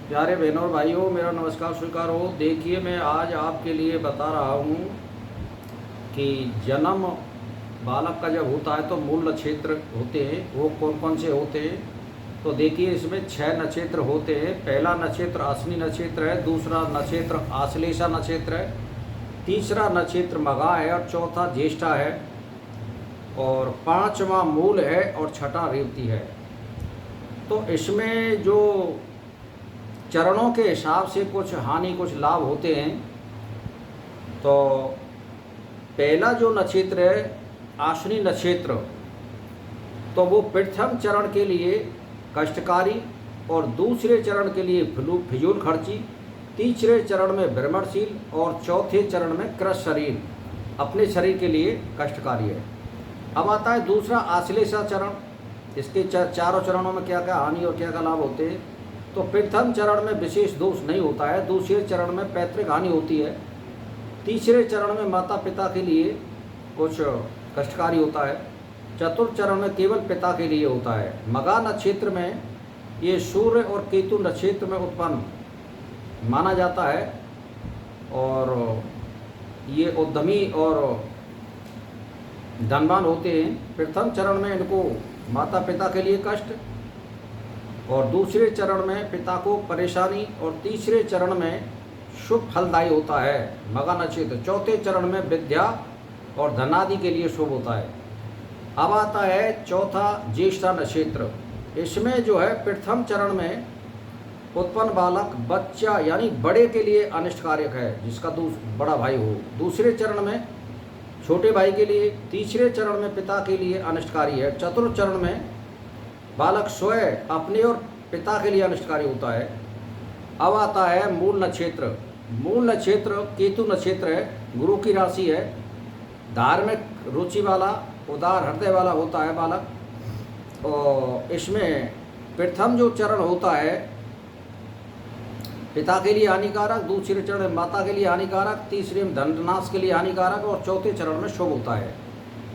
प्यारे बहनों और भाइयों, मेरा नमस्कार स्वीकार हो। देखिए, मैं आज आपके लिए बता रहा हूँ कि जन्म बालक का जब होता है तो मूल नक्षत्र होते हैं, वो कौन कौन से होते हैं। तो देखिए, इसमें 6 नक्षत्र होते हैं। पहला नक्षत्र अश्विनी नक्षत्र है, दूसरा नक्षत्र आश्लेषा नक्षत्र है, तीसरा नक्षत्र मघा है और चौथा ज्येष्ठा है, और पांचवा मूल है और छठा रेवती है। तो इसमें जो चरणों के हिसाब से कुछ हानि कुछ लाभ होते हैं। तो पहला जो नक्षत्र है अश्विनी नक्षत्र, तो वो प्रथम चरण के लिए कष्टकारी और दूसरे चरण के लिए फिजूल खर्ची, तीसरे चरण में भ्रमणशील और चौथे चरण में क्रस शरीर, अपने शरीर के लिए कष्टकारी है। अब आता है दूसरा आश्लेषा चरण। इसके चारों चरणों में क्या क्या हानि और क्या क्या लाभ होते हैं। तो प्रथम चरण में विशेष दोष नहीं होता है, दूसरे चरण में पैतृक हानि होती है, तीसरे चरण में माता पिता के लिए कुछ कष्टकारी होता है, चतुर्थ चरण में केवल पिता के लिए होता है। मघा नक्षत्र में ये सूर्य और केतु नक्षत्र में उत्पन्न माना जाता है, और ये उद्यमी और धनवान होते हैं। प्रथम चरण में इनको माता पिता के लिए कष्ट, और दूसरे चरण में पिता को परेशानी, और तीसरे चरण में शुभ फलदायी होता है मघा नक्षत्र। चौथे चरण में विद्या और धनादि के लिए शुभ होता है। अब आता है चौथा ज्येष्ठा नक्षत्र। इसमें जो है प्रथम चरण में उत्पन्न बालक बच्चा यानी बड़े के लिए अनिष्टकारक है, जिसका बड़ा भाई हो। दूसरे चरण में छोटे भाई के लिए, तीसरे चरण में पिता के लिए अनिष्टकारी है। चतुर्थ चरण में बालक स्वयं अपने और पिता के लिए अनिष्टकारी होता है। अब आता है मूल नक्षत्र। मूल नक्षत्र केतु नक्षत्र है, गुरु की राशि है, धार्मिक रुचि वाला, उदार हृदय वाला होता है बालक। और इसमें प्रथम जो चरण होता है पिता के लिए हानिकारक, दूसरे चरण में माता के लिए हानिकारक, तीसरे में धननाश के लिए हानिकारक, और चौथे चरण में शुभ होता है।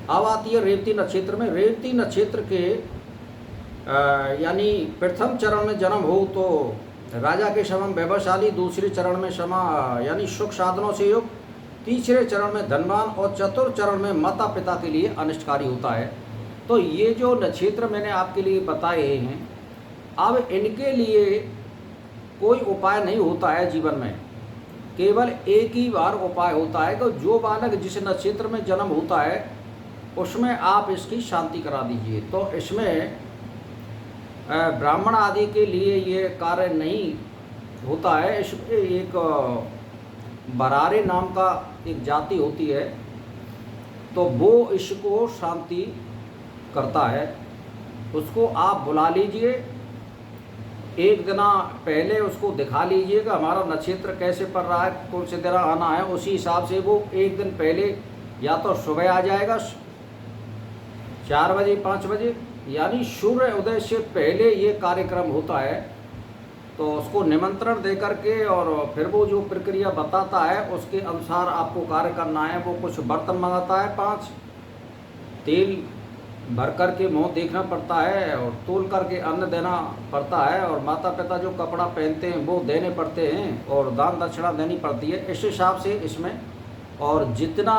अब आती है रेवती नक्षत्र में। रेवती नक्षत्र के यानी प्रथम चरण में जन्म हो तो राजा के समम वैभवशाली, दूसरे चरण में समा यानी सुख साधनों से युक्त, तीसरे चरण में धनवान, और चतुर्थ चरण में माता पिता के लिए अनिष्टकारी होता है। तो ये जो नक्षत्र मैंने आपके लिए बताए हैं, अब इनके लिए कोई उपाय नहीं होता है जीवन में, केवल एक ही बार उपाय होता है कि जो बालक जिस नक्षत्र में जन्म होता है उसमें आप इसकी शांति करा दीजिए। तो इसमें ब्राह्मण आदि के लिए ये कार्य नहीं होता है। इसमें एक बरारे नाम का एक जाति होती है, तो वो इसको शांति करता है। उसको आप बुला लीजिए, एक दिन पहले उसको दिखा लीजिए कि हमारा नक्षत्र कैसे पड़ रहा है, कौन से दिन आना है। उसी हिसाब से वो एक दिन पहले या तो सुबह आ जाएगा 4 बजे 5 बजे, यानी सूर्य उदय से पहले ये कार्यक्रम होता है। तो उसको निमंत्रण दे करके और फिर वो जो प्रक्रिया बताता है उसके अनुसार आपको कार्य करना है। वो कुछ बर्तन मंगाता है, 5 तेल भर कर के मुँह देखना पड़ता है, और तोल करके अन्न देना पड़ता है, और माता पिता जो कपड़ा पहनते हैं वो देने पड़ते हैं, और दान दक्षिणा देनी पड़ती है। इस हिसाब से इसमें, और जितना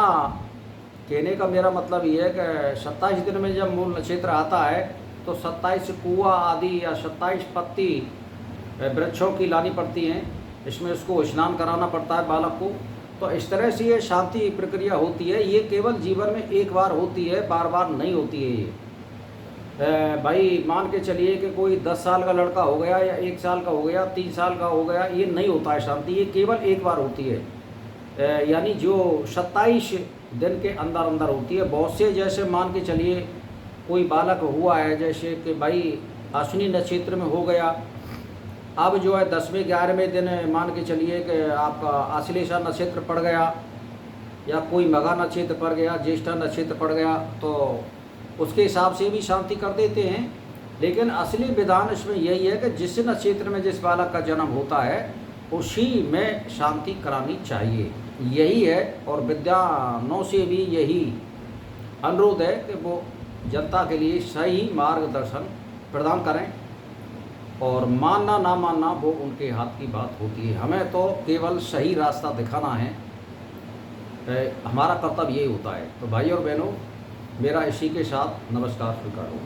कहने का मेरा मतलब ये है कि 27 दिन में जब मूल नक्षत्र आता है तो 27 कुआ आदि या 27 पत्ती वृक्षों की लानी पड़ती हैं। इसमें उसको स्नान कराना पड़ता है बालक को। तो इस तरह से ये शांति प्रक्रिया होती है। ये केवल जीवन में एक बार होती है, बार बार नहीं होती है ये। भाई मान के चलिए कि कोई 10 साल का लड़का हो गया या 1 साल का हो गया, 3 साल का हो गया, ये नहीं होता है शांति। ये केवल एक बार होती है, यानी जो 27 दिन के अंदर अंदर होती है। बहुत से जैसे मान के चलिए कोई बालक हुआ है, जैसे कि भाई अश्विनी नक्षत्र में हो गया, अब जो है 10वें 11वें दिन मान के चलिए कि आपका आश्लेषा नक्षत्र पड़ गया, या कोई मघा नक्षत्र पड़ गया, ज्येष्ठा नक्षत्र पड़ गया, तो उसके हिसाब से भी शांति कर देते हैं। लेकिन असली विधान इसमें यही है कि जिस नक्षत्र में जिस बालक का जन्म होता है उसी में शांति करानी चाहिए, यही है। और विद्वानों से भी यही अनुरोध है कि वो जनता के लिए सही मार्गदर्शन प्रदान करें। और मानना ना मानना वो उनके हाथ की बात होती है। हमें तो केवल सही रास्ता दिखाना है, हमारा कर्तव्य यही होता है। तो भाई और बहनों, मेरा इसी के साथ नमस्कार स्वीकार हो।